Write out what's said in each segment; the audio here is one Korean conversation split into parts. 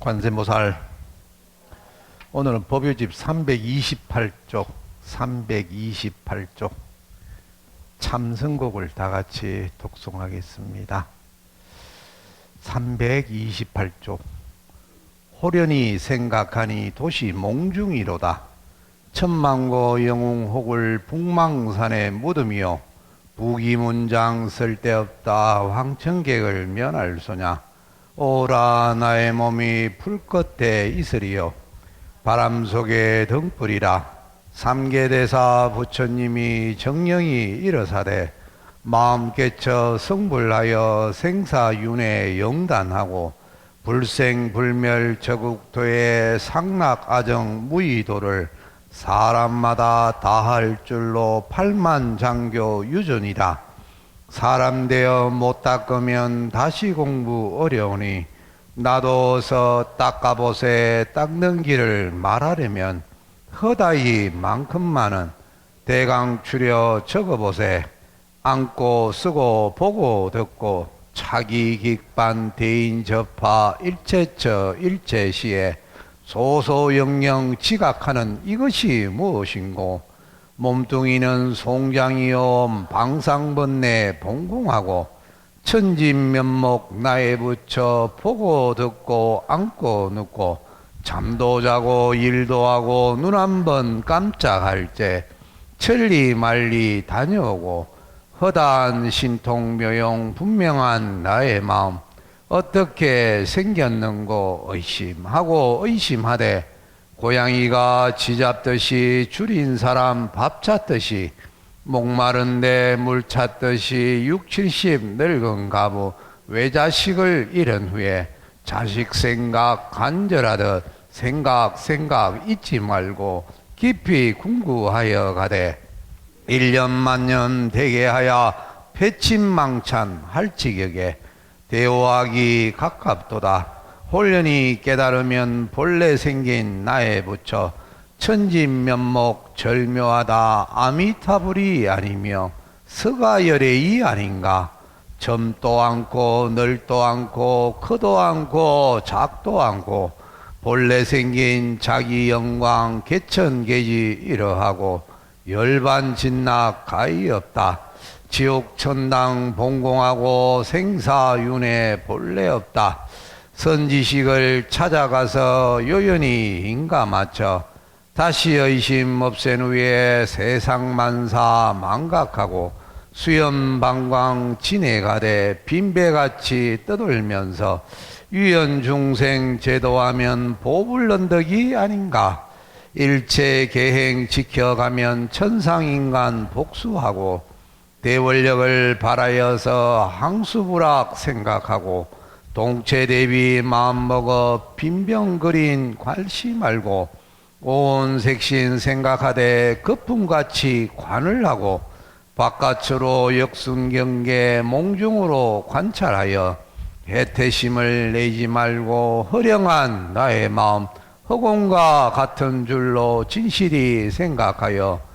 관세모살. 오늘은 법요집 328쪽 참선곡을 다같이 독송하겠습니다. 328쪽. 호련히 생각하니 도시 몽중이로다. 천만고 영웅혹을 북망산에 묻으며 부기문장 쓸데없다 황천객을 면할 소냐. 오라 나의 몸이 풀 끝에 있으리요 바람 속에 등불이라. 삼계대사 부처님이 정령이 이르사대 마음 깨쳐 성불하여 생사윤회 영단하고 불생불멸 저국토의 상락아정 무의도를 사람마다 다할 줄로 팔만장교 유전이다. 사람 되어 못 닦으면 다시 공부 어려우니 나도 어서 닦아보세. 닦는 길을 말하려면 허다히 만큼만은 대강 추려 적어보세. 앉고 쓰고 보고 듣고 차기 객반 대인 접하 일체처 일체시에 소소영영 지각하는 이것이 무엇인고. 몸뚱이는 송장이요 방상번뇌 봉공하고 천진면목 나에 붙여 보고 듣고 앉고 눕고 잠도 자고 일도 하고 눈 한 번 깜짝할 때 천리 말리 다녀오고 허다한 신통묘용 분명한 나의 마음 어떻게 생겼는고 의심하고 의심하되 고양이가 쥐잡듯이 줄인 사람 밥 찾듯이 목마른데 물 찾듯이 60, 70 늙은 가부 외자식을 잃은 후에 자식 생각 간절하듯 생각 잊지 말고 깊이 궁구하여 가되 1년 만년 되게 하여 패친망찬 할지격에 대오하기 가깝도다. 홀련히 깨달으면 본래 생긴 나에 붙여 천진면목 절묘하다 아미타불이 아니며 서가열애이 아닌가. 점도 않고 넓도 않고 크도 않고 작도 않고 본래 생긴 자기 영광 개천개지 이러하고 열반진락 가히 없다. 지옥 천당 봉공하고 생사윤회 본래 없다. 선지식을 찾아가서 요연히 인가 맞춰 다시 의심 없앤 후에 세상만사 망각하고 수염방광 지내가되 빈배같이 떠돌면서 유연중생 제도하면 보불런덕이 아닌가. 일체 계행 지켜가면 천상인간 복수하고 대원력을 바라여서 항수불악 생각하고 동체 대비 마음먹어 빈병거린 관시 말고 온 색신 생각하되 거품같이 관을 하고 바깥으로 역순경계 몽중으로 관찰하여 해태심을 내지 말고 허령한 나의 마음 허공과 같은 줄로 진실이 생각하여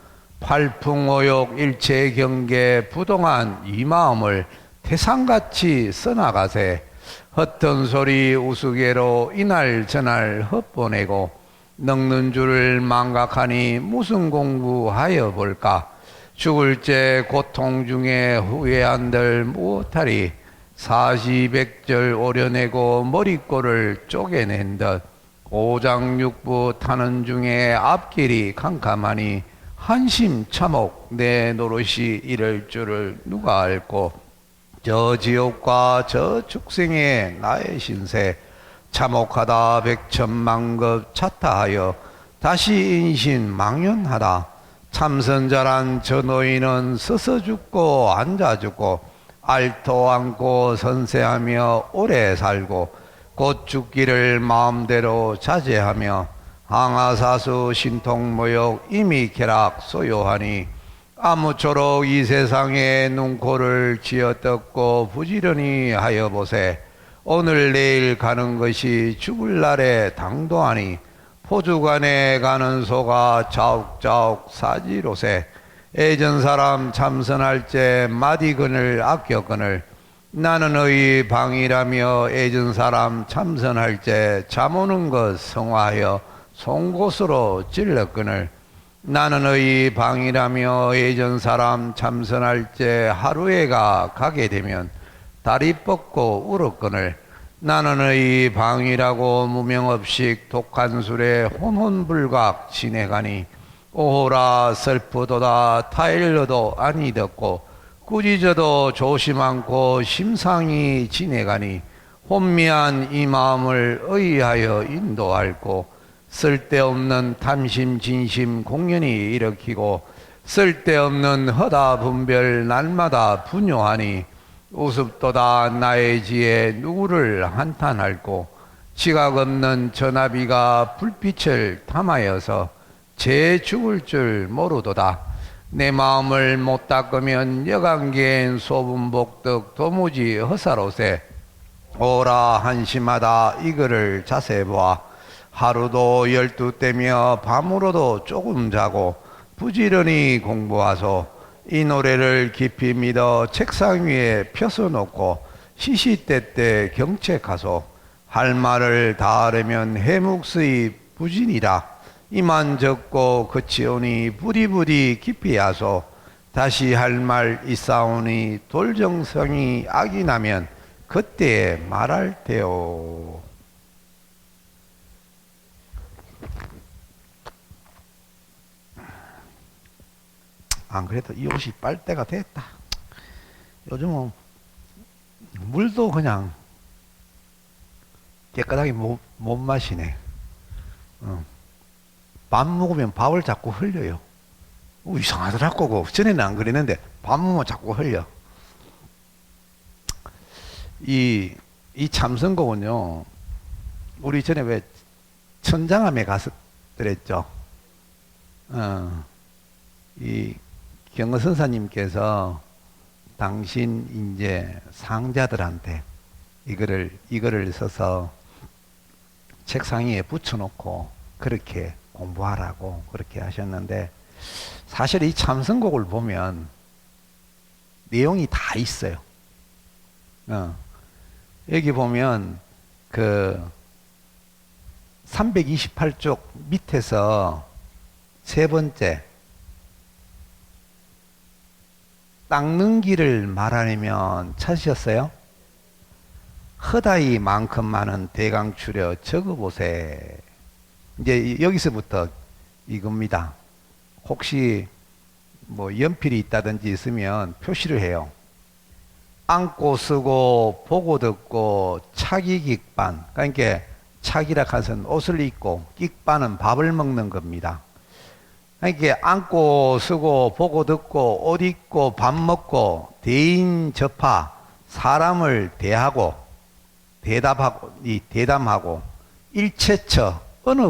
팔풍오욕 일체경계 부동한 이 마음을 태산같이 써나가세. 헛된 소리 우스개로 이날 저날 헛보내고 늙는 줄을 망각하니 무슨 공부하여 볼까. 죽을 째 고통 중에 후회한들 무엇하리. 사시백절 오려내고 머리꼬를 쪼개낸 듯 오장육부 타는 중에 앞길이 캄캄하니 한심 참혹 내 노릇이 이럴 줄을 누가 알고. 저 지옥과 저 축생의 나의 신세 참혹하다 백천만급 차타하여 다시 인신 망연하다. 참선자란 저 노인은 서서 죽고 앉아 죽고 알토 않고 선세하며 오래 살고 곧 죽기를 마음대로 자제하며 항아사수 신통모욕 이미 쾌락 소요하니 아무쪼록 이 세상에 눈코를 쥐어뜯고 부지런히 하여 보세. 오늘 내일 가는 것이 죽을 날에 당도하니 포주간에 가는 소가 자욱자욱 사지로세. 예전 사람 참선할 때 마디근을 아꼈거늘 나는 의 방이라며 애전 사람 참선할 때 잠 오는 것 성화하여 송곳으로 찔렀거늘 나는 의 방이라며 애전 사람 참선할 때 하루에가 가게 되면 다리 뻗고 울었거늘 나는 의 방이라고 무명업식 독한 술에 혼혼불각 지내가니 오호라 슬프도다 타일러도 아니 듣고 꾸짖어도 조심 않고 심상히 지내가니 혼미한 이 마음을 의하여 인도할고 쓸데없는 탐심 진심 공연히 일으키고 쓸데없는 허다 분별 날마다 분요하니 우습도다 나의 지혜 누구를 한탄할꼬 지각 없는 전화비가 불빛을 탐하여서 제 죽을 줄 모르도다 내 마음을 못 닦으면 여간개엔 소분복덕 도무지 허사로세 오라 한심하다 이거를 자세히 보아 하루도 12때며 밤으로도 조금 자고 부지런히 공부하소 이 노래를 깊이 믿어 책상 위에 펴서 놓고 시시때때 경책하소 할 말을 다하려면 해묵의 부진이라 이만 적고 그치오니 부디부디 깊이 하소 다시 할 말 있사오니 돌정성이 악이 나면 그때에 말할 테오. 안 그래도 이 옷이 빨대가 됐다. 요즘은 물도 그냥 깨끗하게 못 마시네. 밥 먹으면 밥을 자꾸 흘려요. 이상하더라고. 전에는 안 그랬는데 밥 먹으면 자꾸 흘려. 이 참선곡은요, 우리 전에 왜 천장암에 갔었더랬죠. 이 경허선사님께서 당신 이제 상자들한테 이거를 써서 책상 위에 붙여놓고 그렇게 공부하라고 그렇게 하셨는데, 사실 이 참선곡을 보면 내용이 다 있어요. 여기 보면 그 328쪽 밑에서 세 번째 닦는 길을 말하려면 찾으셨어요? 허다이 만큼 많은 대강추려 적어보세. 이제 여기서부터 이겁니다. 혹시 뭐 연필이 있다든지 있으면 표시를 해요. 앉고 쓰고 보고 듣고 차기 긱반, 그러니까 차기라 하선 옷을 입고 긱반은 밥을 먹는 겁니다. 그러니까 앉고 쓰고 보고 듣고 옷 입고 밥 먹고 대인 접하 사람을 대하고 대담하고 일체처 어느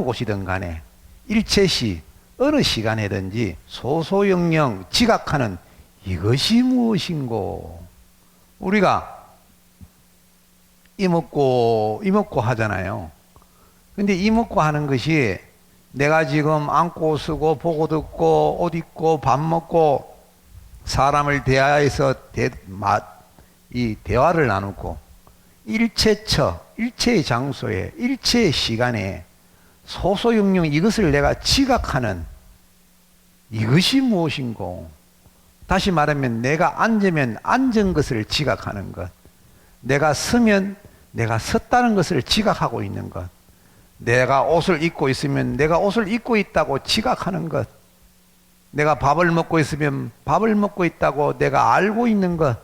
곳이든 간에 일체시 어느 시간에든지 소소영령 지각하는 이것이 무엇인고. 우리가 이먹고 하잖아요. 근데 이먹고 하는 것이 내가 지금 앉고 쓰고 보고 듣고 옷 입고 밥 먹고 사람을 대하여서 이 대화를 나누고 일체의 장소에 일체의 시간에 소소영령 이것을 내가 지각하는 이것이 무엇인고. 다시 말하면 내가 앉으면 앉은 것을 지각하는 것, 내가 서면 내가 섰다는 것을 지각하고 있는 것, 내가 옷을 입고 있으면 내가 옷을 입고 있다고 지각하는 것, 내가 밥을 먹고 있으면 밥을 먹고 있다고 내가 알고 있는 것,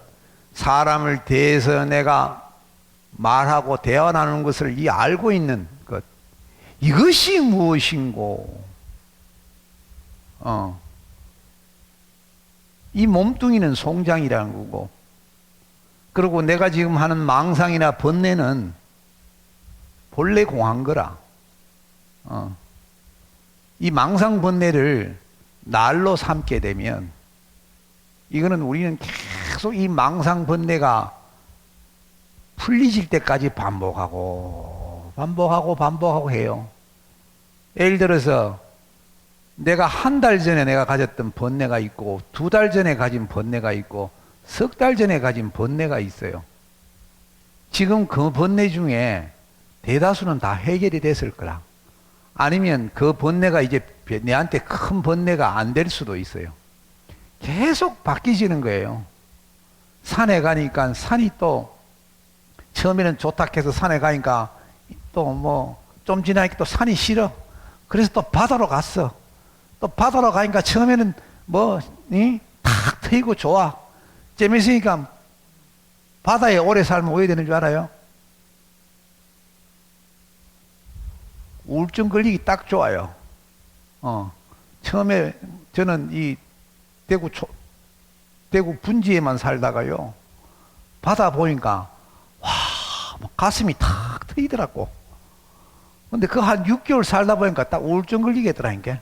사람을 대해서 내가 말하고 대화 나누는 것을 알고 있는 것, 이것이 무엇인고. 이 몸뚱이는 송장이라는 거고, 그리고 내가 지금 하는 망상이나 번뇌는 본래 공한 거라. 이 망상 번뇌를 날로 삼게 되면 이거는 우리는 계속 이 망상 번뇌가 풀리질 때까지 반복하고 해요. 예를 들어서 내가 한 달 전에 내가 가졌던 번뇌가 있고 2달 전에 가진 번뇌가 있고 석 달 전에 가진 번뇌가 있어요. 지금 그 번뇌 중에 대다수는 다 해결이 됐을 거라. 아니면 그 번뇌가 이제 내한테 큰 번뇌가 안 될 수도 있어요. 계속 바뀌지는 거예요. 산에 가니까 산이 또 처음에는 좋다 해서 산에 가니까 또 뭐 좀 지나니까 또 산이 싫어. 그래서 또 바다로 갔어. 또 바다로 가니까 처음에는 탁 트이고 좋아. 좀 있으니까 바다에 오래 살면 왜 되는 줄 알아요? 우울증 걸리기 딱 좋아요. 처음에 저는 이 대구 분지에만 살다가요. 바다 보니까 와, 가슴이 탁 트이더라고. 근데 그 한 6개월 살다 보니까 딱 우울증 걸리겠더라니까.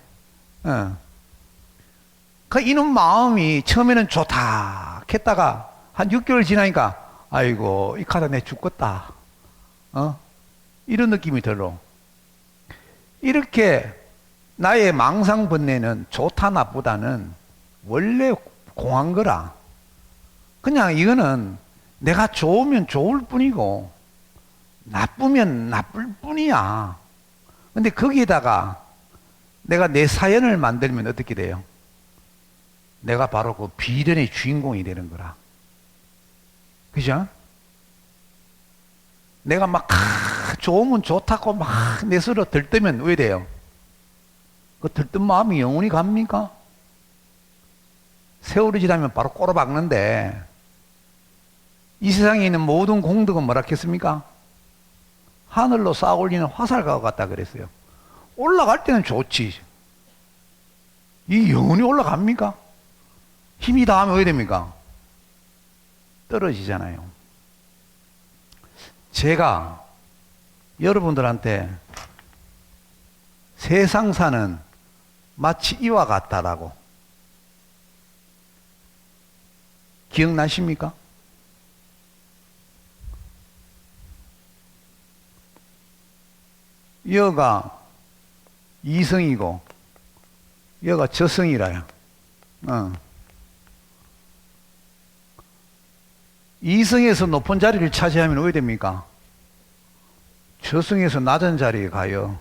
그 이놈 마음이 처음에는 좋다 했다가 한 6개월 지나니까 아이고 이 카드 내 죽겠다. 이런 느낌이 들어. 이렇게 나의 망상 번뇌는 좋다 나쁘다는 원래 공한 거라. 그냥 이거는 내가 좋으면 좋을 뿐이고 나쁘면 나쁠 뿐이야. 근데 거기에다가 내가 내 사연을 만들면 어떻게 돼요? 내가 바로 그 비련의 주인공이 되는 거라. 그죠? 내가 막 좋으면 좋다고 막 내 스스로 들뜨면 왜 돼요? 그 들뜬 마음이 영원히 갑니까? 세월이 지나면 바로 꼬라박는데 이 세상에 있는 모든 공덕은 뭐라 했습니까? 하늘로 쌓아 올리는 화살과 같다 그랬어요. 올라갈 때는 좋지. 이 영원히 올라갑니까? 힘이 닿으면 왜 됩니까? 떨어지잖아요. 제가 여러분들한테 세상사는 마치 이와 같다라고 기억나십니까? 여가 이성이고 여가 저성이라요. 이성에서 높은 자리를 차지하면 왜 됩니까? 저성에서 낮은 자리에 가요.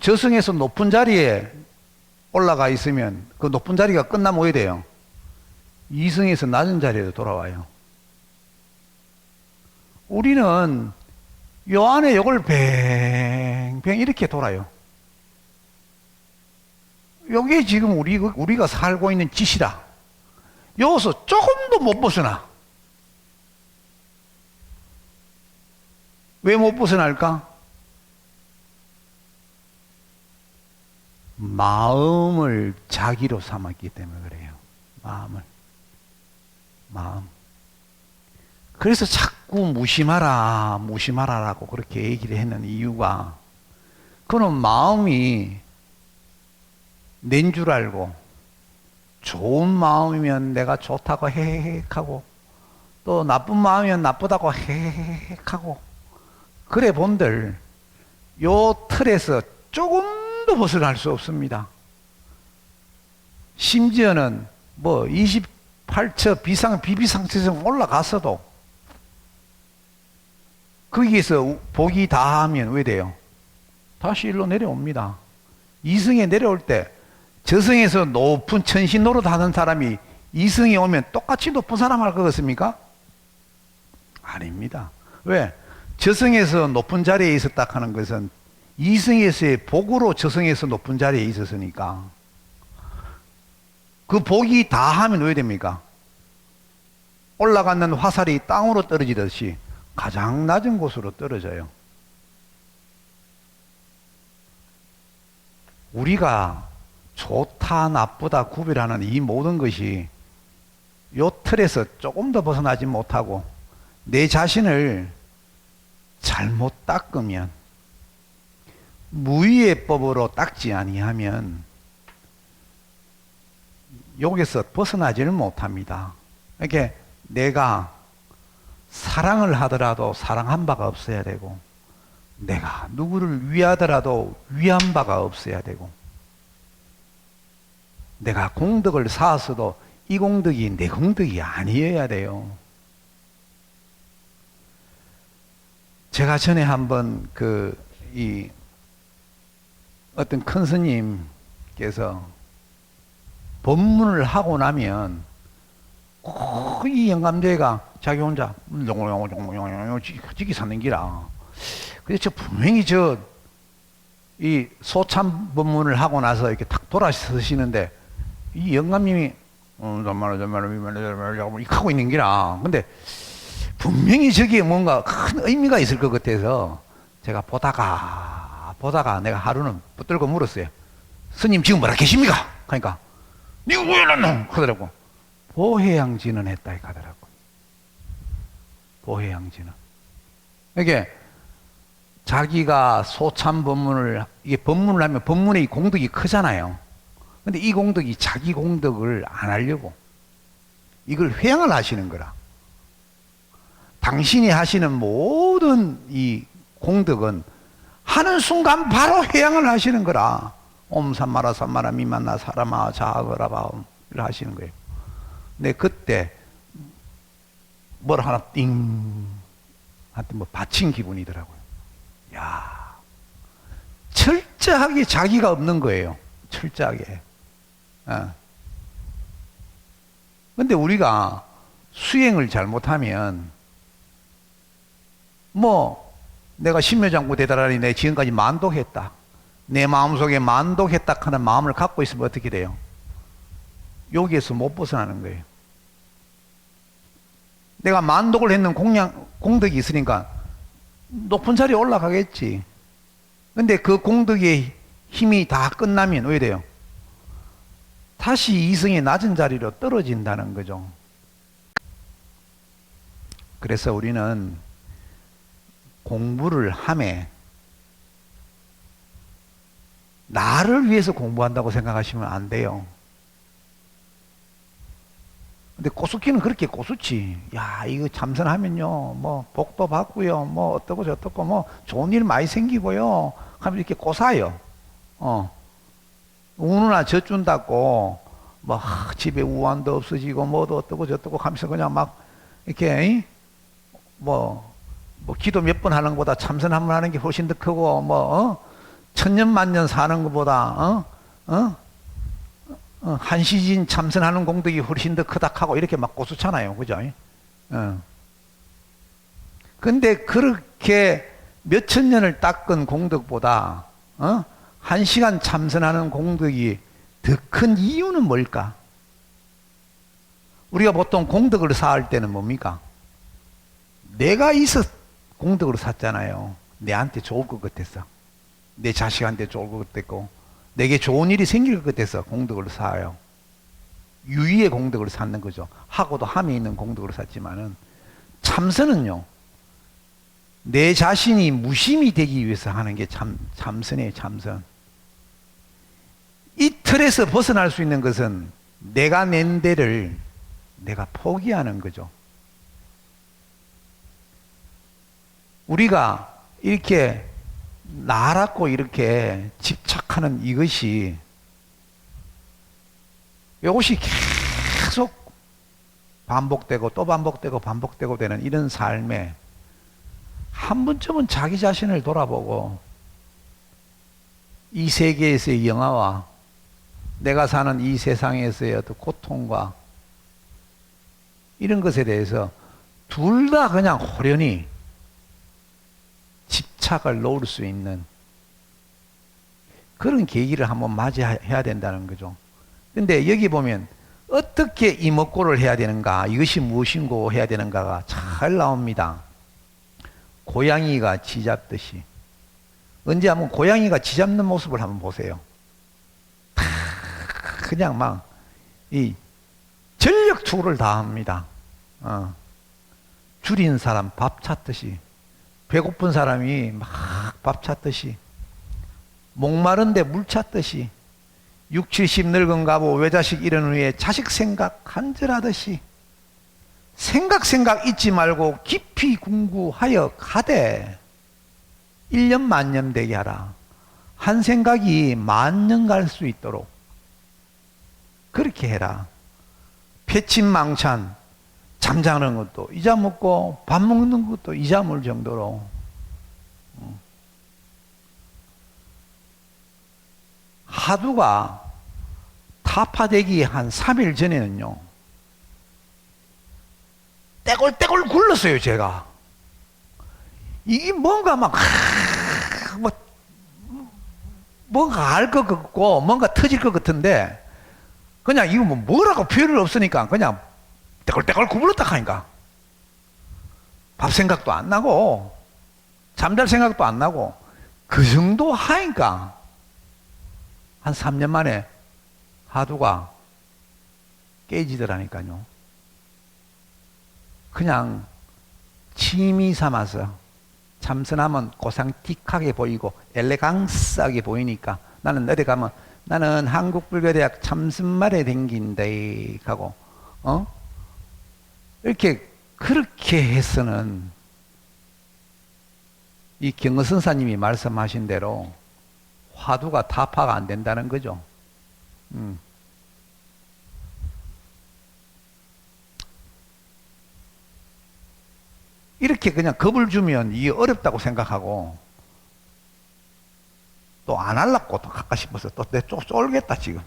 저성에서 높은 자리에 올라가 있으면 그 높은 자리가 끝나면 왜 돼요? 이성에서 낮은 자리로 돌아와요. 우리는 요 안에 요걸 뱅뱅 이렇게 돌아요. 요게 지금 우리가 살고 있는 짓이라. 여기서 조금도 못 벗어나. 왜 못 벗어날까? 마음을 자기로 삼았기 때문에 그래요. 마음. 그래서 자꾸 무심하라라고 그렇게 얘기를 했는 이유가 그는 마음이 낸 줄 알고 좋은 마음이면 내가 좋다고 헤헤하고 또 나쁜 마음이면 나쁘다고 헤헤하고 그래 본들 요 틀에서 조금도 벗어날 수 없습니다. 심지어는 뭐 28처 비비상처럼 올라갔어도 거기에서 복이 다 하면 왜 돼요? 다시 일로 내려옵니다. 이승에 내려올 때 저승에서 높은 천신 노릇 하는 사람이 이승에 오면 똑같이 높은 사람 할 것 같습니까? 아닙니다. 왜? 저승에서 높은 자리에 있었다 하는 것은 이승에서의 복으로 저승에서 높은 자리에 있었으니까 그 복이 다 하면 왜 됩니까? 올라가는 화살이 땅으로 떨어지듯이 가장 낮은 곳으로 떨어져요. 우리가 좋다 나쁘다 구별하는 이 모든 것이 요 틀에서 조금 더 벗어나지 못하고 내 자신을 잘못 닦으면 무의의 법으로 닦지 아니하면 여기서 벗어나지를 못합니다. 이렇게 내가 사랑을 하더라도 사랑한 바가 없어야 되고 내가 누구를 위하더라도 위한 바가 없어야 되고 내가 공덕을 쌓았어도 이 공덕이 내 공덕이 아니어야 돼요. 제가 전에 한번 어떤 큰 스님께서 법문을 하고 나면 꼭 이 영감대가 자기 혼자 지기 사는 기라. 그래서 분명히 이 소참 법문을 하고 나서 이렇게 탁 돌아서시는데 이 영감님이 이 하고 있는 기라. 근데 분명히 저기에 뭔가 큰 의미가 있을 것 같아서 제가 보다가 내가 하루는 붙들고 물었어요. 스님 지금 뭐라 계십니까? 그러니까 니가 왜 이러노? 하더라고. 보혜양진은 했다 하더라고. 보혜양진은. 이게 자기가 소참 법문을 이게 법문을 하면 법문의 공덕이 크잖아요. 근데 이 공덕이 자기 공덕을 안 하려고 이걸 회양을 하시는 거라. 당신이 하시는 모든 이 공덕은 하는 순간 바로 회양을 하시는 거라. 옴삼마라 삼마라 미만나 사라마 자거라바옴 이걸 하시는 거예요. 근데 그때 뭘 하나 띵 하여튼 뭐 받친 기분이더라고요. 야, 철저하게 자기가 없는 거예요. 철저하게. 근데 우리가 수행을 잘못하면 내가 신묘장구 대다라니 내 지금까지 만독했다. 내 마음속에 만독했다 하는 마음을 갖고 있으면 어떻게 돼요? 여기에서 못 벗어나는 거예요. 내가 만독을 했는 공덕이 있으니까 높은 자리에 올라가겠지. 근데 그 공덕의 힘이 다 끝나면 왜 돼요? 다시 이승의 낮은 자리로 떨어진다는 거죠. 그래서 우리는 공부를 하매 나를 위해서 공부한다고 생각하시면 안 돼요. 근데 고수키는 그렇게 고수치. 야, 이거 참선하면요, 복도 받고요, 어떻고 저떻고, 좋은 일 많이 생기고요. 하면 이렇게 고사요. 우누나 젖준다고, 집에 우환도 없어지고, 뭐도 어떻고 저떻고 하면서 그냥 막, 이렇게, 기도 몇 번 하는 것보다 참선 한 번 하는 게 훨씬 더 크고, 천년 만년 사는 것보다, 한시진 참선하는 공덕이 훨씬 더 크다 하고 이렇게 막 고수잖아요. 그죠? 근데 그렇게 몇천 년을 닦은 공덕보다, 1시간 참선하는 공덕이 더 큰 이유는 뭘까? 우리가 보통 공덕을 쌓을 때는 뭡니까? 내가 있어 공덕으로 샀잖아요. 내한테 좋을 것 같았어. 내 자식한테 좋을 것 같았고, 내게 좋은 일이 생길 것 같아서 공덕을 쌓아요. 유의의 공덕을 쌓는 거죠. 하고도 함이 있는 공덕을 쌓지만은, 참선은요, 내 자신이 무심이 되기 위해서 하는 게 참선이에요, 참선. 이 틀에서 벗어날 수 있는 것은 내가 낸 데를 내가 포기하는 거죠. 우리가 이렇게 나라고 이렇게 집착하는 이것이 계속 반복되고 또 반복되고 반복되고 되는 이런 삶에 한 번쯤은 자기 자신을 돌아보고 이 세계에서의 영화와 내가 사는 이 세상에서의 어떤 고통과 이런 것에 대해서 둘 다 그냥 호련히 집착을 놓을 수 있는 그런 계기를 한번 맞이해야 된다는 거죠. 근데 여기 보면 어떻게 이목고를 해야 되는가, 이것이 무엇인고 해야 되는가가 잘 나옵니다. 고양이가 쥐 잡듯이. 언제 한번 고양이가 쥐 잡는 모습을 한번 보세요. 그냥 막 이 전력 투구를 다 합니다. 줄인 사람 밥 찾듯이, 배고픈 사람이 막 밥 찾듯이, 목마른데 물 찾듯이, 60, 70 늙은 가보 외자식 이런 후에 자식 생각 간절하듯이 생각 잊지 말고 깊이 궁구하여 가되 1년 만년 되게 하라. 한 생각이 10,000년 갈 수 있도록 그렇게 해라. 패친망찬, 잠자는 것도 잊어먹고 밥 먹는 것도 잊어먹을 정도로 하두가 타파되기 한 3일 전에는요, 떼골떼골 굴렀어요, 제가. 이게 뭔가 뭔가 알 것 같고, 뭔가 터질 것 같은데, 그냥 이거 뭐라고 표현을 없으니까 그냥 떼골떼골 굴렀다 하니까. 밥 생각도 안 나고, 잠잘 생각도 안 나고, 그 정도 하니까, 한 3년 만에 하두가 깨지더라니까요. 그냥 취미 삼아서 참선하면 고상틱하게 보이고 엘레강스하게 보이니까 나는 어디 가면 나는 한국불교대학 참선말에 댕긴데 하고 이렇게 그렇게 해서는 이 경허선사님이 말씀하신 대로 화두가 타파가 안 된다는 거죠. 이렇게 그냥 겁을 주면 이게 어렵다고 생각하고 또 안 하려고 또 갈까 싶어서 또 내 쫄겠다 지금.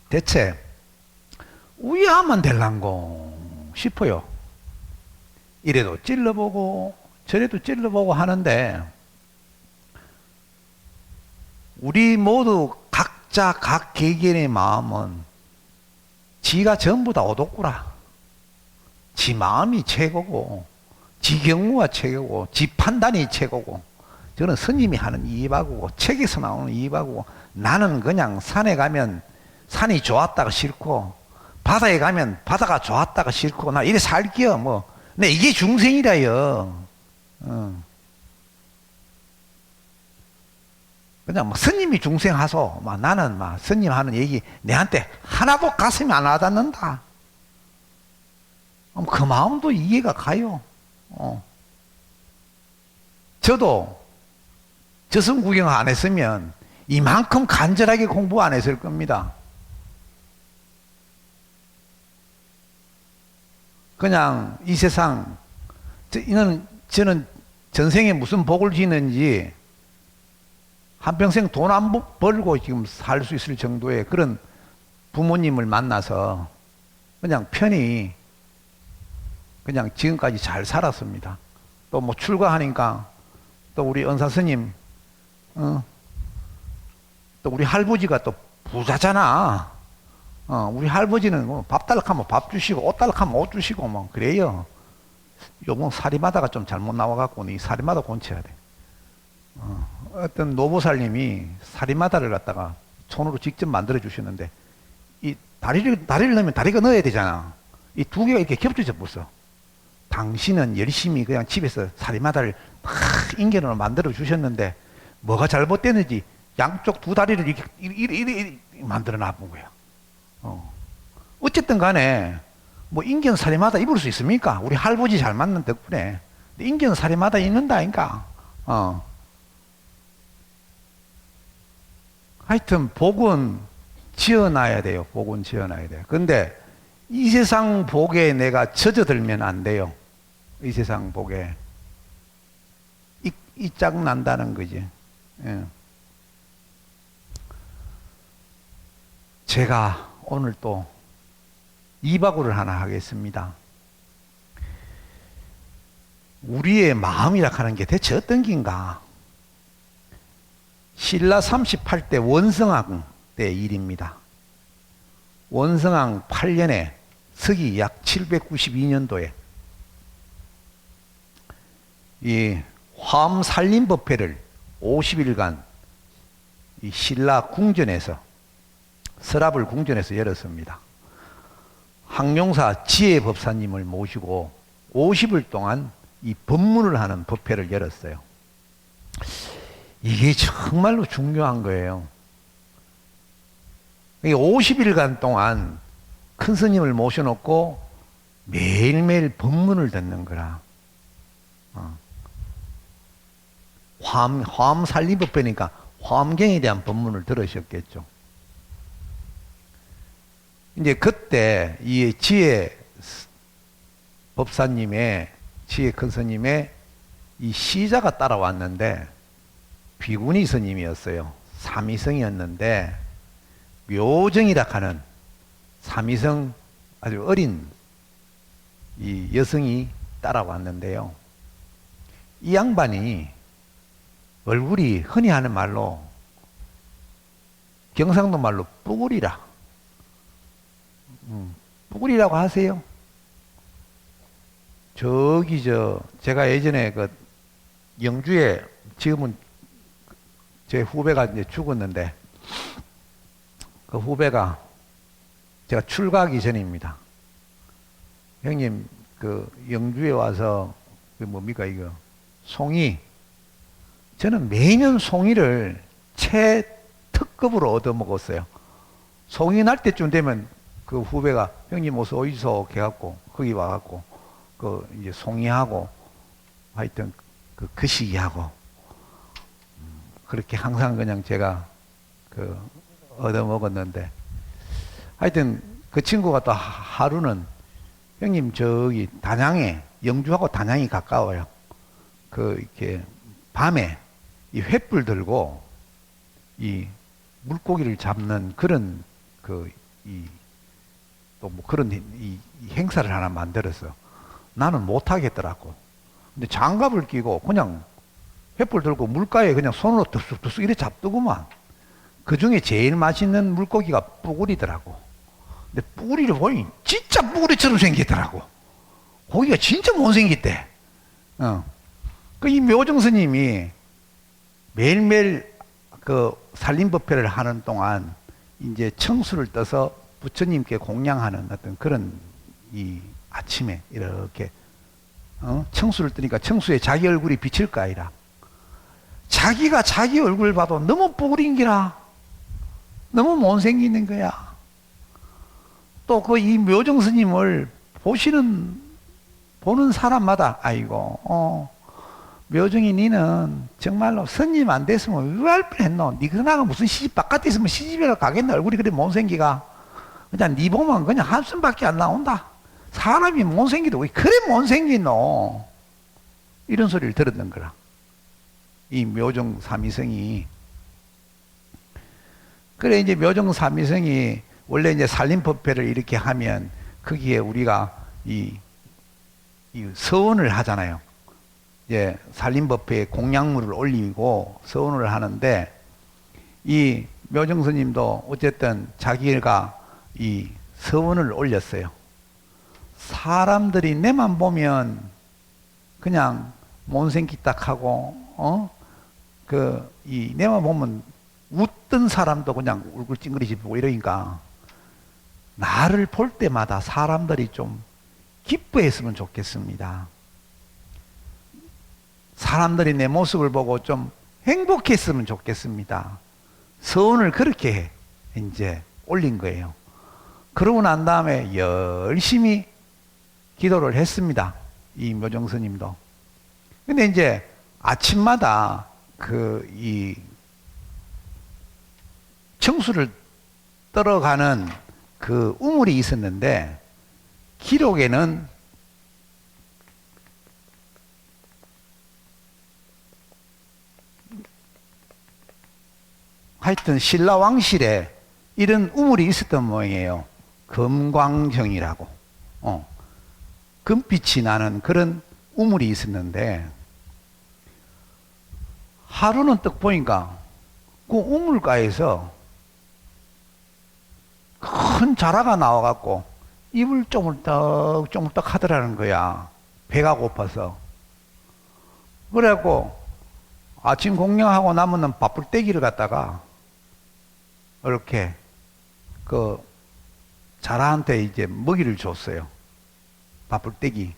대체 왜 하면 될란고 싶어요. 이래도 찔러보고 저래도 찔러보고 하는데 우리 모두 각자 각 개개인의 마음은 지가 전부 다 오독구라. 지 마음이 최고고 지 경우가 최고고 지 판단이 최고고 저는 스님이 하는 이입하고 책에서 나오는 이입하고 나는 그냥 산에 가면 산이 좋았다가 싫고 바다에 가면 바다가 좋았다가 싫고 나 이래 살게요 뭐. 근데 이게 중생이라요. 그냥 뭐 스님이 중생하소 나는 스님 하는 얘기 내한테 하나도 가슴이 안 와닿는다. 그 마음도 이해가 가요. 저도 저승 구경 안 했으면 이만큼 간절하게 공부 안 했을 겁니다. 그냥 이 세상 저는 전생에 무슨 복을 지는지 한평생 돈 안 벌고 지금 살 수 있을 정도의 그런 부모님을 만나서 그냥 편히 그냥 지금까지 잘 살았습니다. 또 뭐 출가하니까 또 우리 은사 스님, 또 우리 할아버지가 또 부자잖아. 우리 할아버지는 뭐 밥 달라하면 밥 주시고 옷 달라하면 옷 주시고 뭐 그래요. 요번 사리마다가 좀 잘못 나와갖고 이 사리마다 곤쳐야 돼. 어떤 노보살님이 사리마다를 갖다가 손으로 직접 만들어 주셨는데 이 다리를 넣으면 다리가 넣어야 되잖아. 이 두 개가 이렇게 겹쳐져 버렸어. 당신은 열심히 그냥 집에서 사리마다를 막 인견으로 만들어 주셨는데 뭐가 잘못됐는지 양쪽 두 다리를 이렇게 만들어 놔본 거야. 어쨌든 간에 뭐 인견 사리마다 입을 수 있습니까? 우리 할아버지 잘 맞는 덕분에 인견 사리마다 입는다니까. 하여튼 복은 지어놔야 돼요. 복은 지어놔야 돼요. 근데 이 세상 복에 내가 젖어들면 안 돼요. 이 세상 복에 이 짝 난다는 거지. 예. 제가 오늘 또 이바구를 하나 하겠습니다. 우리의 마음이라 하는 게 대체 어떤 긴가? 신라 38대 원성왕 때 일입니다. 원성왕 8년에 서기 약 792년도에 이 화엄살림법회를 50일간 이 신라 궁전에서 서랍을 궁전에서 열었습니다. 항룡사 지혜법사님을 모시고 50일 동안 이 법문을 하는 법회를 열었어요. 이게 정말로 중요한 거예요. 50일간 동안 큰 스님을 모셔놓고 매일매일 법문을 듣는 거라. 화엄살림법회니까 화엄경에 대한 법문을 들으셨겠죠. 이제 그때 이 지혜 법사님의, 지혜 큰 스님의 이 시자가 따라왔는데 비구니 스님이었어요. 삼위성이었는데 묘정이라 하는 삼위성 아주 어린 이 여성이 따라왔는데요. 이 양반이 얼굴이 흔히 하는 말로 경상도 말로 뿌구리라. 뿌구리라고 하세요. 제가 예전에 그 영주에, 지금은 제 후배가 이제 죽었는데, 그 후배가 제가 출가하기 전입니다. 형님, 그 영주에 와서, 그 뭡니까, 이거, 송이. 저는 매년 송이를 최특급으로 얻어먹었어요. 송이 날 때쯤 되면 그 후배가, 형님 어서 오이소, 해갖고, 거기 와갖고, 그 이제 송이하고, 하여튼 그 거시기하고, 그렇게 항상 그냥 제가 그 얻어먹었는데, 하여튼 그 친구가 또 하루는, 형님 저기 단양에, 영주하고 단양이 가까워요. 그 이렇게 밤에 이 횃불 들고 이 물고기를 잡는 그런 그 이 또 뭐 그런 이 행사를 하나 만들었어. 나는 못 하겠더라고. 근데 장갑을 끼고 그냥 횃불 들고 물가에 그냥 손으로 뚝뚝뚝 이래 잡더구만. 그 중에 제일 맛있는 물고기가 뿌구리더라고. 근데 뿌구리를 보니 진짜 뿌구리처럼 생기더라고. 고기가 진짜 못생겼대. 그 이 묘정 스님이 매일매일 그 살림법회를 하는 동안 이제 청수를 떠서 부처님께 공양하는 어떤 그런 이 아침에 이렇게 청수를 뜨니까 청수에 자기 얼굴이 비칠 거 아니라 자기가 자기 얼굴을 봐도 너무 뿌구린기라 너무 못생기는 거야. 또 그 이 묘정 스님을 보는 사람마다 아이고 묘정이 니는 정말로 스님 안 됐으면 왜 할 뻔했노? 니 그나가 무슨 시집 바깥에 있으면 시집에 가겠나? 얼굴이 그래 못생기가 그냥 니 보면 그냥 한숨밖에 안 나온다. 사람이 못생기도 왜 그래 못생기노? 이런 소리를 들었던 거라. 이 묘정 삼위성이. 그래 이제 묘정 삼위성이 원래 이제 살림법회를 이렇게 하면 거기에 우리가 이 서원을 하잖아요. 이제 살림법회에 공양물을 올리고 서원을 하는데 이 묘정 스님도 어쨌든 자기가 이 서원을 올렸어요. 사람들이 내만 보면 그냥 못생겼다 하고 내만 보면 웃던 사람도 그냥 얼굴 찡그리지고 이러니까 나를 볼 때마다 사람들이 좀 기뻐했으면 좋겠습니다. 사람들이 내 모습을 보고 좀 행복했으면 좋겠습니다. 서원을 그렇게 이제 올린 거예요. 그러고 난 다음에 열심히 기도를 했습니다. 이 묘정 스님도. 근데 이제 아침마다 이 청수를 떨어가는 그 우물이 있었는데 기록에는 하여튼 신라 왕실에 이런 우물이 있었던 모양이에요. 금광정이라고 금빛이 나는 그런 우물이 있었는데 하루는 딱 보니까 그 우물가에서 큰 자라가 나와갖고 입을 쪼물떡 하더라는 거야. 배가 고파서. 그래갖고 아침 공양하고 나면은 밥풀떼기를 갖다가 이렇게 그 자라한테 이제 먹이를 줬어요. 밥풀떼기.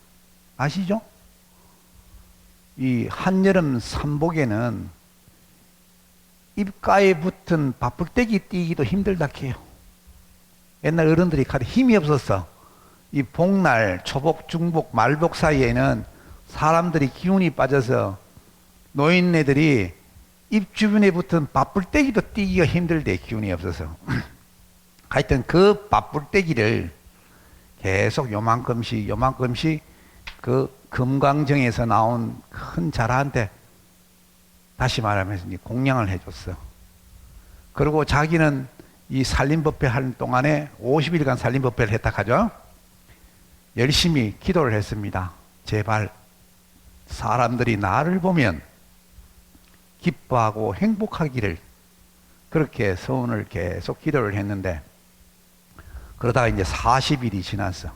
아시죠? 이 한여름 삼복에는 입가에 붙은 밥풀떼기 띄기도 힘들다 해요. 옛날 어른들이 가도 힘이 없었어. 이 복날, 초복, 중복, 말복 사이에는 사람들이 기운이 빠져서 노인네들이 입 주변에 붙은 밥풀떼기도 띄기가 힘들대, 기운이 없어서. 하여튼 그 밥불떼기를 계속 요만큼씩 그 금강정에서 나온 큰 자라한테 다시 말하면서 이제 공양을 해줬어. 그리고 자기는 이 산림법회 하는 동안에 50일간 산림법회를 했다 하죠. 열심히 기도를 했습니다. 제발 사람들이 나를 보면 기뻐하고 행복하기를, 그렇게 소원을 계속 기도를 했는데, 그러다가 이제 40일이 지났어.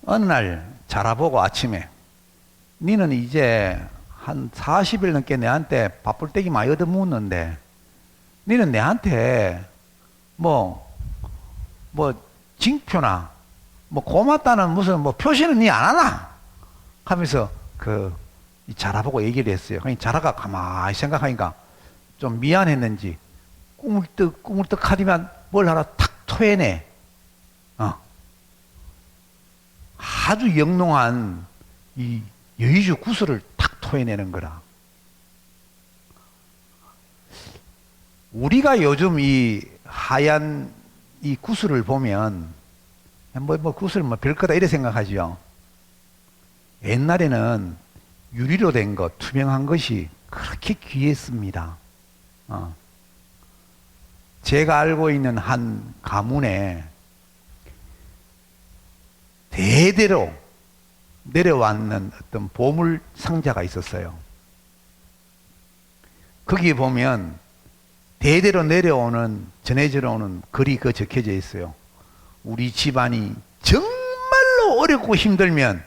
어느 날 자라보고 아침에, 니는 이제 한 40일 넘게 내한테 밥불떼기 많이 얻어먹었는데 니는 내한테 징표나 고맙다는 무슨 표시는 니 안 하나? 하면서 이 자라보고 얘기를 했어요. 그러니까 자라가 가만히 생각하니까 좀 미안했는지 꾸물떡 하더만 뭘 하나 탁 토해내. 아주 영롱한 이 여의주 구슬을 탁 토해내는 거라. 우리가 요즘 이 하얀 이 구슬을 보면 구슬 별거다 이래 생각하지요. 옛날에는 유리로 된 것, 투명한 것이 그렇게 귀했습니다. 제가 알고 있는 한 가문에 대대로 내려왔는 어떤 보물 상자가 있었어요. 거기 보면 대대로 전해져 오는 글이 적혀져 있어요. 우리 집안이 정말로 어렵고 힘들면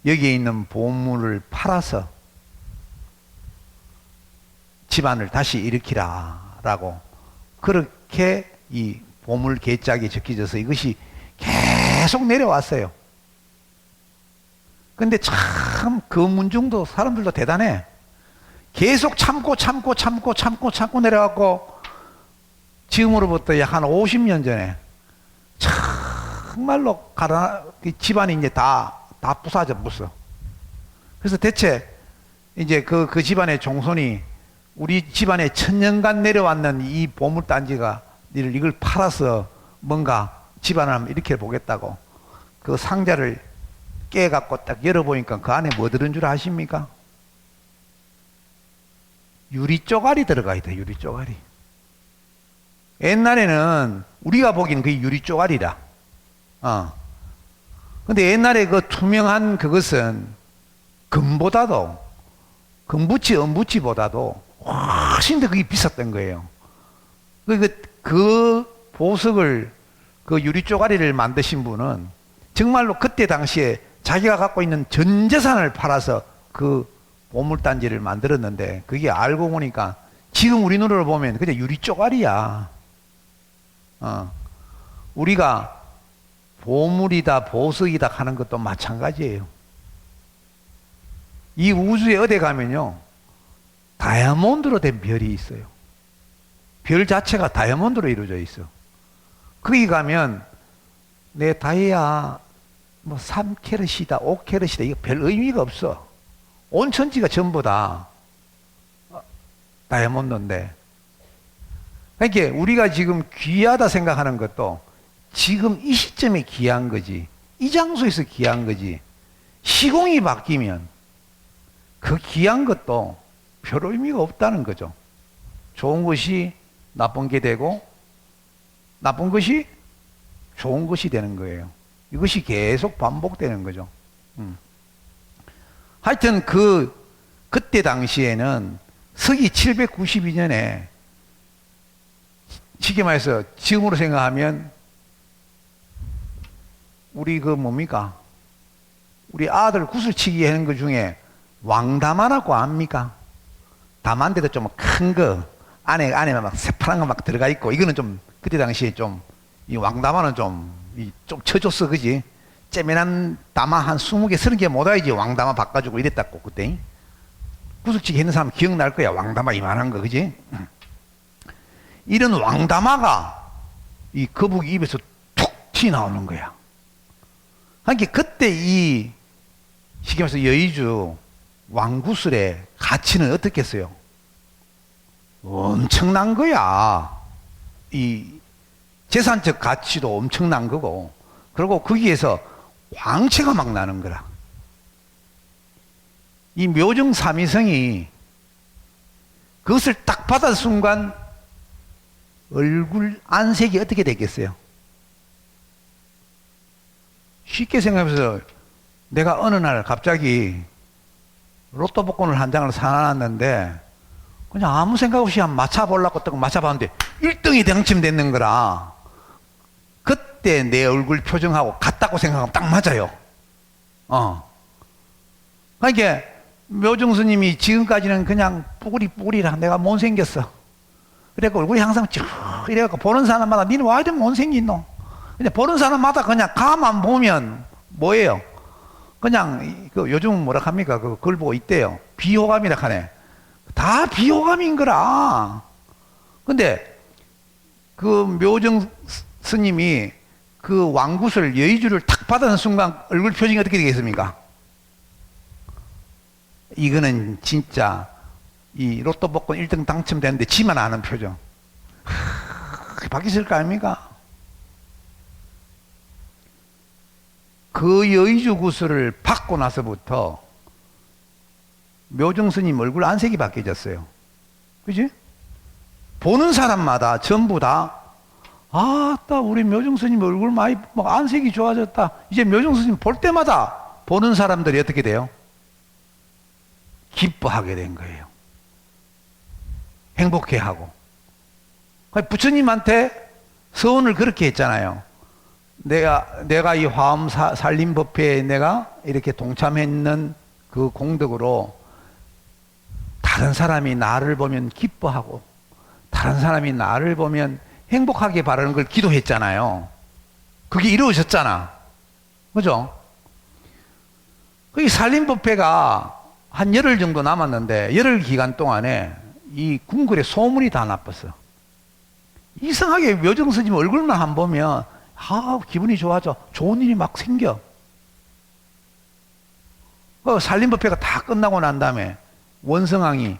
여기에 있는 보물을 팔아서 집안을 다시 일으키라 라고, 그렇게 이 보물 계짝이 적혀져서 이것이 계속 내려왔어요. 근데 참 그 문중도 사람들도 대단해. 계속 참고 내려왔고, 지금으로부터 약 한 50년 전에 정말로 집안이 이제 다 부사져 버렸어. 그래서 대체 이제 그 집안의 종손이 우리 집안에 천년간 내려왔는 이 보물단지가 이걸 팔아서 뭔가 집안을 한번 일으켜 보겠다고 그 상자를 깨갖고 딱 열어보니까 그 안에 뭐 들은 줄 아십니까? 유리 쪼가리 들어가 있다. 유리 쪼가리. 옛날에는 우리가 보기엔 그게 유리 쪼가리라. 근데 옛날에 그 투명한 그것은 금보다도, 금부치, 은부치보다도 훨씬 더 그게 비쌌던 거예요. 그 보석을, 그 유리 쪼가리를 만드신 분은 정말로 그때 당시에 자기가 갖고 있는 전 재산을 팔아서 그 보물단지를 만들었는데, 그게 알고 보니까 지금 우리 눈으로 보면 그냥 유리 쪼가리야. 우리가 보물이다 보석이다 하는 것도 마찬가지예요. 이 우주에 어디 가면요 다이아몬드로 된 별이 있어요. 별 자체가 다이아몬드로 이루어져 있어. 거기 가면 내 다이아 3캐럿이다 5캐럿이다 이거 별 의미가 없어. 온 천지가 전부 다 다이아몬드인데, 그러니까 우리가 지금 귀하다 생각하는 것도 지금 이 시점에 귀한 거지, 이 장소에서 귀한 거지, 시공이 바뀌면 그 귀한 것도 별 의미가 없다는 거죠. 좋은 것이 나쁜 게 되고 나쁜 것이 좋은 것이 되는 거예요. 이것이 계속 반복되는 거죠. 하여튼 그때 당시에는 서기 792년에 쉽게 말해서 지금으로 생각하면 우리 우리 아들 구슬치기 하는 것 중에 왕다마라고 압니까? 다만데도 좀 큰 거, 안에 막 새파란 거 막 들어가 있고, 이거는 좀 그때 당시에 이 왕다마는 좀 쳐줬어, 그지? 째면한 다마 한 20개, 30개 못 와야지 왕다마 바꿔주고 이랬다고, 그때. 구슬치기 했는 사람 기억날 거야, 왕다마 이만한 거, 그지? 이런 왕다마가 이 거북이 입에서 툭 튀어나오는 거야. 그러니까 그때 쉽게 말해서 여의주 왕구슬의 가치는 어떻겠어요? 엄청난 거야. 재산적 가치도 엄청난 거고, 그리고 거기에서 광채가 막 나는 거라. 이 묘정 삼위성이 그것을 딱 받은 순간 얼굴 안색이 어떻게 되겠어요? 쉽게 생각해서 내가 어느 날 갑자기 로또 복권을 한 장을 사놨는데 그냥 아무 생각 없이 한 맞춰보려고 딱 맞춰봤는데 1등이 당첨됐는 거라. 그때 내 얼굴 표정하고 같다고 생각하면 딱 맞아요. 그러니까 묘정 스님이 지금까지는 그냥 뿌리라 내가 못생겼어. 그래갖고 얼굴이 항상 쭉 이래갖고 보는 사람마다 니는 와 이렇게 못생긴노? 근데 보는 사람마다 그냥 가만 보면 뭐예요? 그냥 그 요즘은 뭐라 합니까? 그걸 보고 있대요. 비호감이라 하네. 다 비호감인 거라. 근데 그 묘정 스님이 그 왕굿을 여의주를 탁 받은 순간 얼굴 표정이 어떻게 되겠습니까? 이거는 진짜 이 로또 복권 1등 당첨되는데 지만 아는 표정. 바뀌었을 거 아닙니까? 그 여의주 구슬을 받고 나서부터 묘정 스님 얼굴 안색이 바뀌어졌어요. 그지? 보는 사람마다 전부 다 아따 우리 묘정 스님 얼굴 많이 막 안색이 좋아졌다. 이제 묘정 스님 볼 때마다 보는 사람들이 어떻게 돼요? 기뻐하게 된 거예요. 행복해하고. 부처님한테 서원을 그렇게 했잖아요. 내가 이 화엄 살림법회에 내가 이렇게 동참했는 그 공덕으로 다른 사람이 나를 보면 기뻐하고 다른 사람이 나를 보면 행복하게 바라는 걸 기도했잖아요. 그게 이루어졌잖아. 그죠? 그 살림법회가 한 열흘 정도 남았는데 열흘 기간 동안에 이 궁궐에 소문이 다 나빴어. 이상하게 묘정 스님 얼굴만 한 보면 기분이 좋아져. 좋은 일이 막 생겨. 그 살림법회가 다 끝나고 난 다음에 원성왕이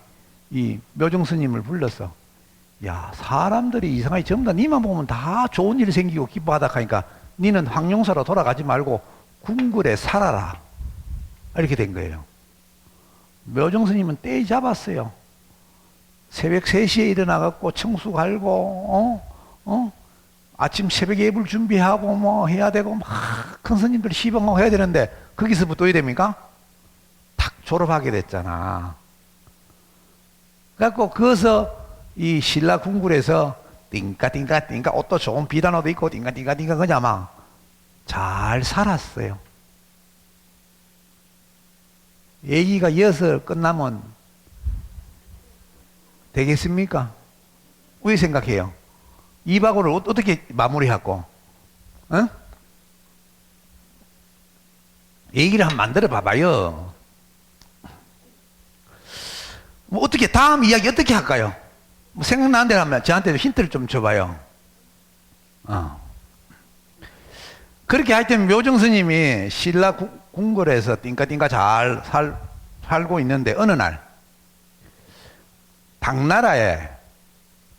이 묘정 스님을 불렀어. 야, 사람들이 이상하게 전부 다 니만 보면 다 좋은 일이 생기고 기뻐하다 하니까 니는 황룡사로 돌아가지 말고 궁궐에 살아라. 이렇게 된 거예요. 묘정 스님은 떼 잡았어요. 새벽 3시에 일어나갖고 청수 갈고, 아침 새벽 예불 준비하고 뭐 해야 되고, 막 큰 스님들 시방하고 해야 되는데, 거기서부터 어떻게 됩니까? 탁 졸업하게 됐잖아. 그래갖고, 거기서 이 신라 궁궐에서 띵까 옷도 좋은 비단 옷도 입고 띵까 그냥 막 잘 살았어요. 얘기가 이어서 끝나면 되겠습니까? 왜 생각해요? 이 박을 어떻게 마무리하고, 얘기를 한번 만들어 봐봐요. 뭐 어떻게, 다음 이야기 어떻게 할까요? 뭐 생각나는 대로 하면 저한테 힌트를 좀 줘봐요. 그렇게 하여튼 묘정 스님이 신라 궁궐에서 띵까띵까 잘 살고 있는데 어느 날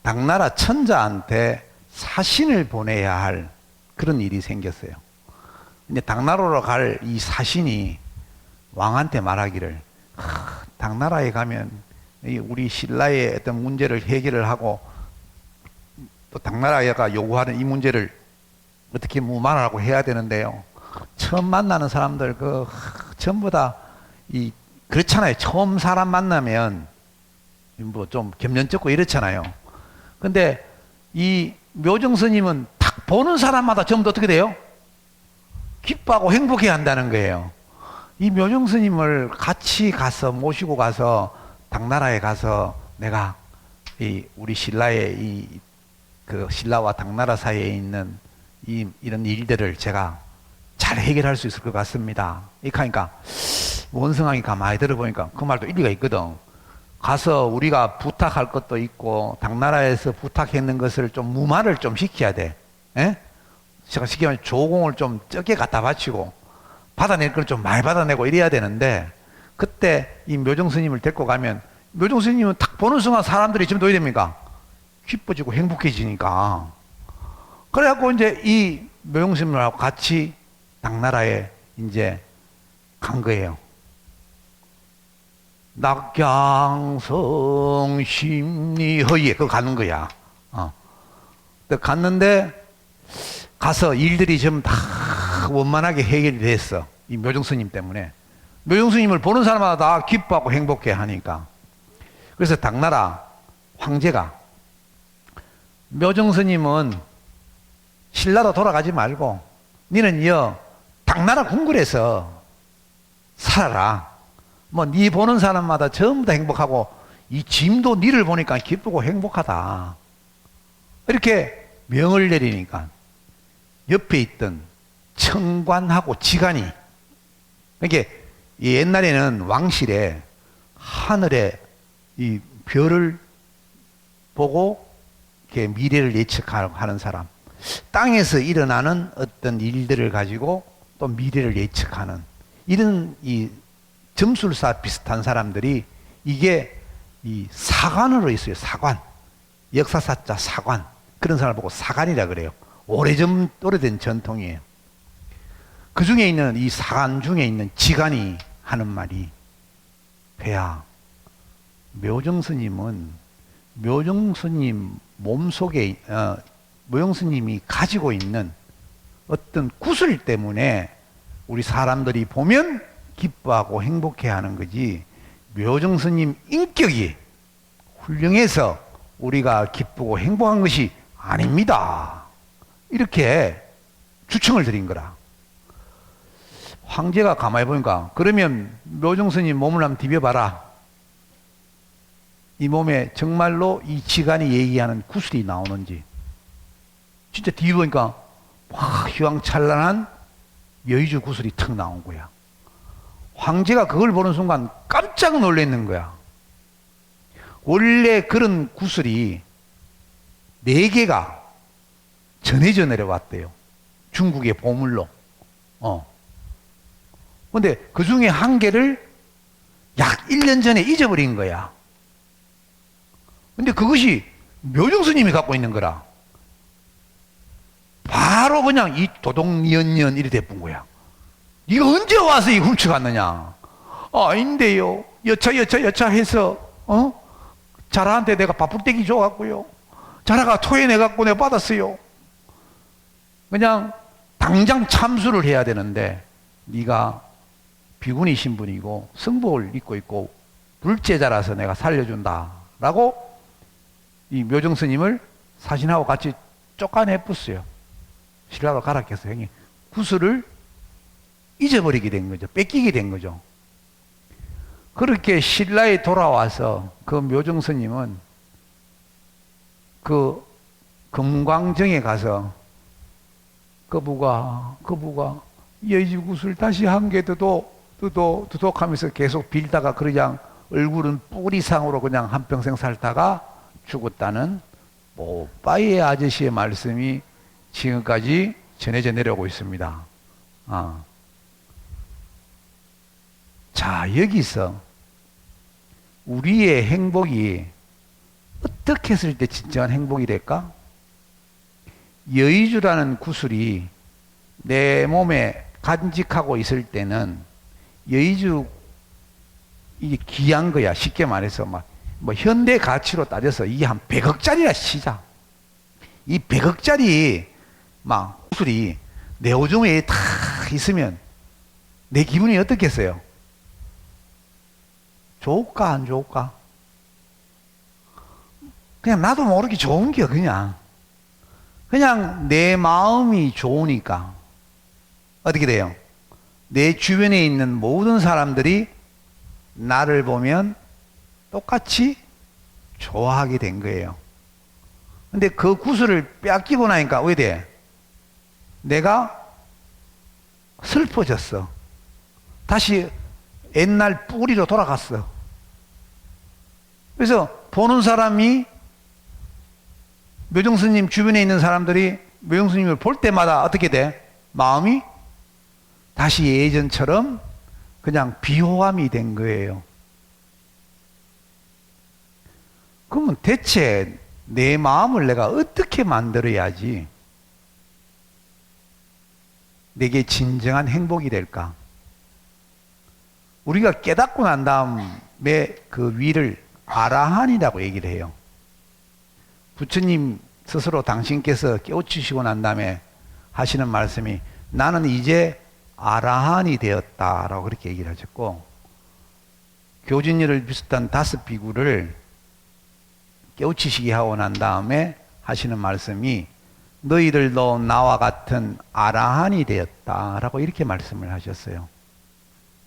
당나라 천자한테 사신을 보내야 할 그런 일이 생겼어요. 근데 당나라로 갈 이 사신이 왕한테 말하기를 당나라에 가면 우리 신라의 어떤 문제를 해결을 하고 또 당나라가 요구하는 이 문제를 어떻게 무마하라고 해야 되는데요. 처음 만나는 사람들 전부 다 그렇잖아요. 처음 사람 만나면 뭐 좀 겸연쩍고 이렇잖아요. 근데 이 묘정 스님은 딱 보는 사람마다 전부 다 어떻게 돼요? 기뻐하고 행복해 한다는 거예요. 이 묘정 스님을 같이 가서 모시고 가서 당나라에 가서 내가 우리 신라의 그 신라와 당나라 사이에 있는 이런 일들을 제가 잘 해결할 수 있을 것 같습니다. 이렇게 하니까 원성왕이 가만히 들어보니까 그 말도 일리가 있거든. 가서 우리가 부탁할 것도 있고 당나라에서 부탁했는 것을 좀 무마를 좀 시켜야 돼. 제가 쉽게 말하면 조공을 좀 적게 갖다 바치고 받아낼 걸 좀 많이 받아내고 이래야 되는데 그때 이 묘정 스님을 데리고 가면 묘정 스님은 딱 보는 순간 사람들이 지금 어떻게 됩니까? 기뻐지고 행복해지니까 그래갖고 이제 이 묘용스님하고 같이 당나라에 이제 간 거예요. 낙양성 심리허예 그거 가는 거야. 갔는데 가서 일들이 좀 다 원만하게 해결이 됐어. 이 묘정스님 때문에. 묘정스님을 보는 사람마다 다 기뻐하고 행복해 하니까. 그래서 당나라 황제가 묘정스님은 신라로 돌아가지 말고 니는 당나라 궁궐에서 살아라. 뭐 니 보는 사람마다 전부 다 행복하고 이 짐도 니를 보니까 기쁘고 행복하다. 이렇게 명을 내리니까 옆에 있던 청관하고 지간이, 그러니까 옛날에는 왕실에 하늘에 이 별을 보고 이렇게 미래를 예측하는 사람, 땅에서 일어나는 어떤 일들을 가지고 또 미래를 예측하는 이런 이 점술사 비슷한 사람들이 이게 이 사관으로 있어요. 사관. 역사사자 사관. 그런 사람을 보고 사관이라 그래요. 오래된 전통이에요. 그 중에 있는 이 사관 중에 있는 지간이 하는 말이, 배야, 묘정스님은 묘정스님 몸속에 묘정스님이 가지고 있는 어떤 구슬 때문에 우리 사람들이 보면 기뻐하고 행복해하는 거지, 묘정스님 인격이 훌륭해서 우리가 기쁘고 행복한 것이 아닙니다. 이렇게 주청을 드린 거라. 황제가 가만히 보니까, 그러면 묘정스님 몸을 한번 디벼봐라. 이 몸에 정말로 이 지간이 얘기하는 구슬이 나오는지 진짜 뒤보니까 와, 휘황찬란한 여의주 구슬이 턱 나온 거야. 황제가 그걸 보는 순간 깜짝 놀랐는 거야. 원래 그런 구슬이 4개가 전해져 내려왔대요. 중국의 보물로. 근데 그 중에 1개를 약 1년 전에 잊어버린 거야. 근데 그것이 묘정스님이 갖고 있는 거라. 바로 그냥 이 도동년년 이래 돼본 거야. 네가 언제 와서 이 훔쳐갔느냐? 아닌데요. 여차 해서 자라한테 내가 밥풀떼기 줘갖고요. 자라가 토해내갖고 내가 받았어요. 그냥 당장 참수를 해야 되는데 네가 비구니 신분이고 성복을 입고 있고 불제자라서 내가 살려준다 라고 이 묘정스님을 사신하고 같이 쫓아내었어요. 신라로 가락해서 형이 구슬을 잊어버리게 된 거죠. 뺏기게 된 거죠. 그렇게 신라에 돌아와서 그 묘정스님은 그 금광정에 가서 그부가 여의주 구슬 다시 1개 두둑하면서 계속 빌다가 그냥 얼굴은 뿌리상으로 그냥 한평생 살다가 죽었다는 뽀빠이 아저씨의 말씀이 지금까지 전해져 내려오고 있습니다. 자, 여기서 우리의 행복이 어떻게 했을 때 진정한 행복이 될까? 여의주라는 구슬이 내 몸에 간직하고 있을 때는 여의주 이게 귀한 거야. 쉽게 말해서 뭐 현대 가치로 따져서 이게 한 100억짜리라 치자. 이 100억짜리 막 구슬이 내 오줌에 다 있으면 내 기분이 어떻겠어요? 좋을까 안 좋을까? 그냥 나도 모르게 좋은 게 그냥 내 마음이 좋으니까 어떻게 돼요? 내 주변에 있는 모든 사람들이 나를 보면 똑같이 좋아하게 된 거예요. 근데 그 구슬을 뺏기고 나니까 왜 돼? 내가 슬퍼졌어. 다시 옛날 뿌리로 돌아갔어. 그래서 보는 사람이 묘정스님 주변에 있는 사람들이 묘정스님을 볼 때마다 어떻게 돼? 마음이 다시 예전처럼 그냥 비호감이 된 거예요. 그러면 대체 내 마음을 내가 어떻게 만들어야지 내게 진정한 행복이 될까? 우리가 깨닫고 난 다음에 그 위를 아라한이라고 얘기를 해요. 부처님 스스로 당신께서 깨우치시고 난 다음에 하시는 말씀이 나는 이제 아라한이 되었다라고 그렇게 얘기를 하셨고, 교진이를 비슷한 5비구를 깨우치시게 하고 난 다음에 하시는 말씀이 너희들도 나와 같은 아라한이 되었다라고 이렇게 말씀을 하셨어요.